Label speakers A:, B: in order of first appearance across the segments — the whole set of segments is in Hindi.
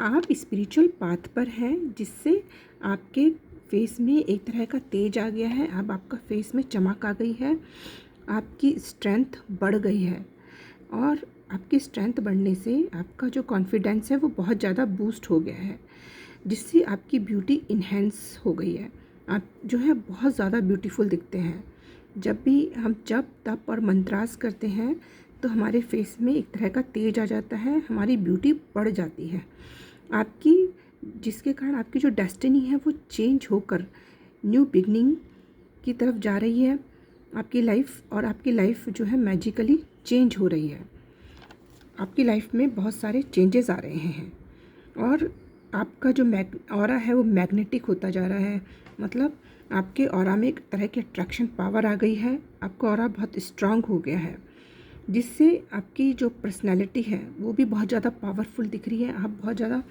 A: आप स्पिरिचुअल पाथ पर हैं, जिससे आपके फेस में एक तरह का तेज आ गया है। अब आपका फेस में चमक आ गई है, आपकी स्ट्रेंथ बढ़ गई है और आपकी स्ट्रेंथ बढ़ने से आपका जो कॉन्फिडेंस है वो बहुत ज़्यादा बूस्ट हो गया है, जिससे आपकी ब्यूटी इन्हेंस हो गई है। आप जो है बहुत ज़्यादा ब्यूटीफुल दिखते हैं। जब भी हम जप तप और मंत्रास करते हैं तो हमारे फेस में एक तरह का तेज आ जाता है, हमारी ब्यूटी बढ़ जाती है आपकी, जिसके कारण आपकी जो डेस्टिनी है वो चेंज होकर न्यू बिगनिंग की तरफ जा रही है आपकी लाइफ। और आपकी लाइफ जो है मैजिकली चेंज हो रही है। आपकी लाइफ में बहुत सारे चेंजेस आ रहे हैं और आपका जो ऑरा है वो मैग्नेटिक होता जा रहा है। मतलब आपके ऑरा में एक तरह की अट्रैक्शन पावर आ गई है, आपका ऑरा बहुत स्ट्रांग हो गया है, जिससे आपकी जो पर्सनैलिटी है वो भी बहुत ज़्यादा पावरफुल दिख रही है। आप बहुत ज़्यादा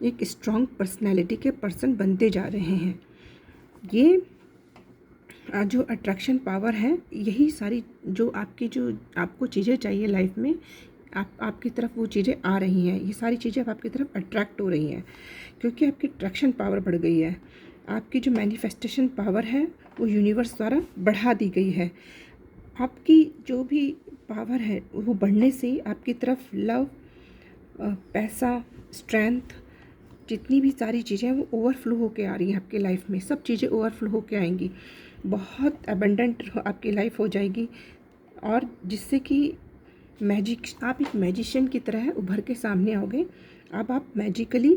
A: एक स्ट्रांग पर्सनैलिटी के पर्सन बनते जा रहे हैं। ये जो अट्रैक्शन पावर है, यही सारी जो आपको चीज़ें चाहिए लाइफ में, आपकी तरफ वो चीज़ें आ रही हैं। ये सारी चीज़ें आपकी तरफ अट्रैक्ट हो रही हैं क्योंकि आपकी अट्रैक्शन पावर बढ़ गई है। आपकी जो मैनिफेस्टेशन पावर है वो यूनिवर्स द्वारा बढ़ा दी गई है। आपकी जो भी पावर है वो बढ़ने से आपकी तरफ लव, पैसा, स्ट्रेंथ, जितनी भी सारी चीज़ें हैं वो ओवरफ्लो होके आ रही हैं आपकी लाइफ में। सब चीज़ें ओवरफ्लो होके आएंगी, बहुत अबंडेंट आपकी लाइफ हो जाएगी और जिससे कि आप एक मैजिशियन की तरह उभर के सामने आओगे। अब आप मैजिकली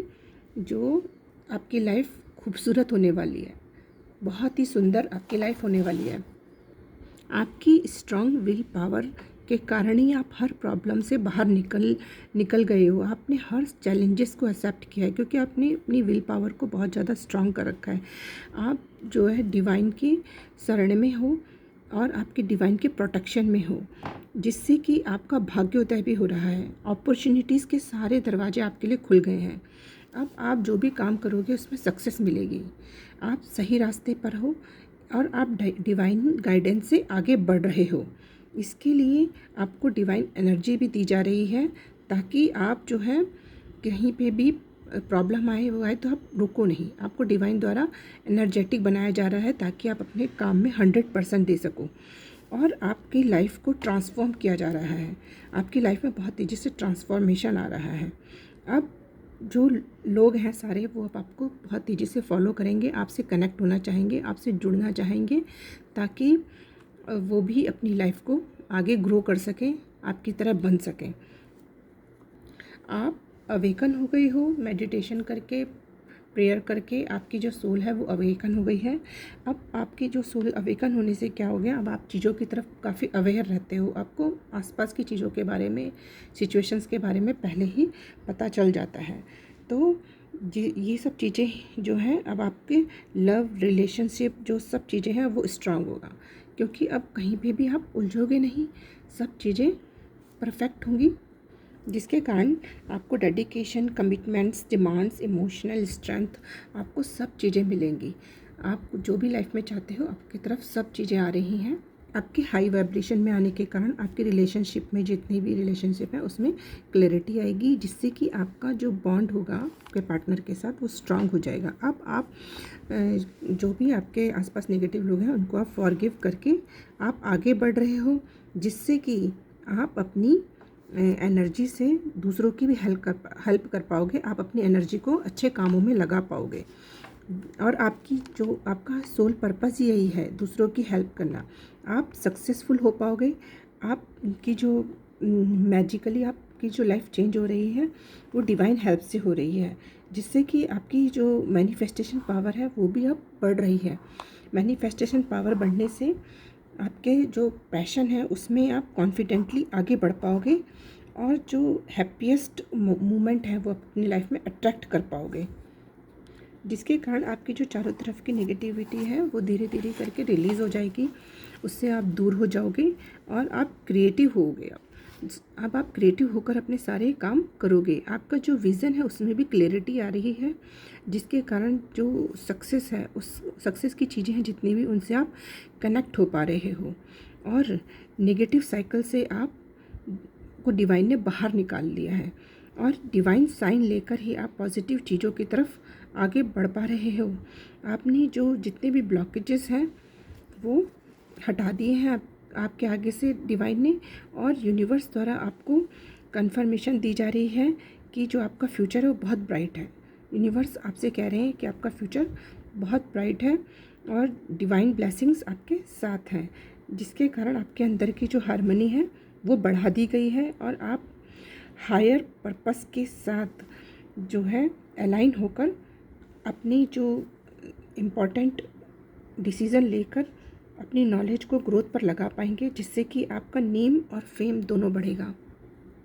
A: जो आपकी लाइफ खूबसूरत होने वाली है, बहुत ही सुंदर आपकी लाइफ होने वाली है। आपकी स्ट्रॉन्ग विल पावर के कारण ही आप हर प्रॉब्लम से बाहर निकल गए हो। आपने हर चैलेंजेस को एक्सेप्ट किया है क्योंकि आपने अपनी विल पावर को बहुत ज़्यादा स्ट्रॉन्ग कर रखा है। आप जो है डिवाइन की शरण में हो और आपके डिवाइन के प्रोटेक्शन में हो, जिससे कि आपका भाग्योदय भी हो रहा है। अपॉर्चुनिटीज़ के सारे दरवाजे आपके लिए खुल गए हैं। अब आप जो भी काम करोगे उसमें सक्सेस मिलेगी। आप सही रास्ते पर हो और आप डिवाइन गाइडेंस से आगे बढ़ रहे हो। इसके लिए आपको डिवाइन एनर्जी भी दी जा रही है ताकि आप जो है कहीं पे भी प्रॉब्लम आए तो आप रुको नहीं। आपको डिवाइन द्वारा एनर्जेटिक बनाया जा रहा है ताकि आप अपने काम में 100% दे सको और आपकी लाइफ को ट्रांसफॉर्म किया जा रहा है। आपकी लाइफ में बहुत तेज़ी से ट्रांसफॉर्मेशन आ रहा है। अब जो लोग हैं सारे वो अब आपको बहुत तेज़ी से फॉलो करेंगे, आपसे कनेक्ट होना चाहेंगे, आपसे जुड़ना चाहेंगे ताकि वो भी अपनी लाइफ को आगे ग्रो कर सकें, आपकी तरह बन सकें। आप अवेकन हो गई हो मेडिटेशन करके, प्रेयर करके। आपकी जो सोल है वो अवेकन हो गई है। अब आपकी जो सोल अवेकन होने से क्या हो गया, अब आप चीज़ों की तरफ काफ़ी अवेयर रहते हो। आपको आसपास की चीज़ों के बारे में, सिचुएशंस के बारे में पहले ही पता चल जाता है। तो ये सब चीज़ें जो हैं, अब आपके लव रिलेशनशिप जो सब चीज़ें हैं वो स्ट्रांग होगा क्योंकि अब कहीं पे भी आप उलझोगे नहीं, सब चीज़ें परफेक्ट होंगी, जिसके कारण आपको dedication, commitments, demands, emotional strength, आपको सब चीज़ें मिलेंगी। आप जो भी लाइफ में चाहते हो आपकी तरफ सब चीज़ें आ रही हैं। आपके हाई वाइब्रेशन में आने के कारण आपके रिलेशनशिप में, जितनी भी रिलेशनशिप है उसमें क्लैरिटी आएगी, जिससे कि आपका जो बॉन्ड होगा आपके पार्टनर के साथ वो स्ट्रांग हो जाएगा। अब आप जो भी आपके आसपास नेगेटिव लोग हैं उनको आप फॉरगिव करके आप आगे बढ़ रहे हो, जिससे कि आप अपनी एनर्जी से दूसरों की भी हेल्प कर पाओगे। आप अपनी एनर्जी को अच्छे कामों में लगा पाओगे और आपका सोल पर्पस यही है, दूसरों की हेल्प करना। आप सक्सेसफुल हो पाओगे। आपकी जो मैजिकली आपकी जो लाइफ चेंज हो रही है वो डिवाइन हेल्प से हो रही है, जिससे कि आपकी जो मैनिफेस्टेशन पावर है वो भी अब बढ़ रही है। मैनिफेस्टेशन पावर बढ़ने से आपके जो पैशन है उसमें आप कॉन्फिडेंटली आगे बढ़ पाओगे और जो हैप्पीएस्ट मोमेंट है वो अपनी लाइफ में अट्रैक्ट कर पाओगे, जिसके कारण आपकी जो चारों तरफ की नेगेटिविटी है वो धीरे धीरे करके रिलीज़ हो जाएगी। उससे आप दूर हो जाओगे और आप क्रिएटिव होगे। अब आप क्रिएटिव होकर अपने सारे काम करोगे। आपका जो विज़न है उसमें भी क्लैरिटी आ रही है, जिसके कारण जो सक्सेस है, उस सक्सेस की चीज़ें हैं जितनी भी, उनसे आप कनेक्ट हो पा रहे हो और नेगेटिव साइकिल से आप को डिवाइन ने बाहर निकाल लिया है। और डिवाइन साइन लेकर ही आप पॉजिटिव चीज़ों की तरफ आगे बढ़ पा रहे हो। आपने जो जितने भी ब्लॉकेजेस हैं वो हटा दिए हैं आपके आगे से डिवाइन ने, और यूनिवर्स द्वारा आपको कंफर्मेशन दी जा रही है कि जो आपका फ्यूचर है वो बहुत ब्राइट है। यूनिवर्स आपसे कह रहे हैं कि आपका फ्यूचर बहुत ब्राइट है और डिवाइन ब्लेसिंग्स आपके साथ हैं, जिसके कारण आपके अंदर की जो हार्मनी है वो बढ़ा दी गई है और आप हायर पर्पस के साथ जो है अलाइन होकर अपनी जो इम्पोर्टेंट डिसीज़न लेकर अपनी नॉलेज को ग्रोथ पर लगा पाएंगे, जिससे कि आपका नेम और फेम दोनों बढ़ेगा।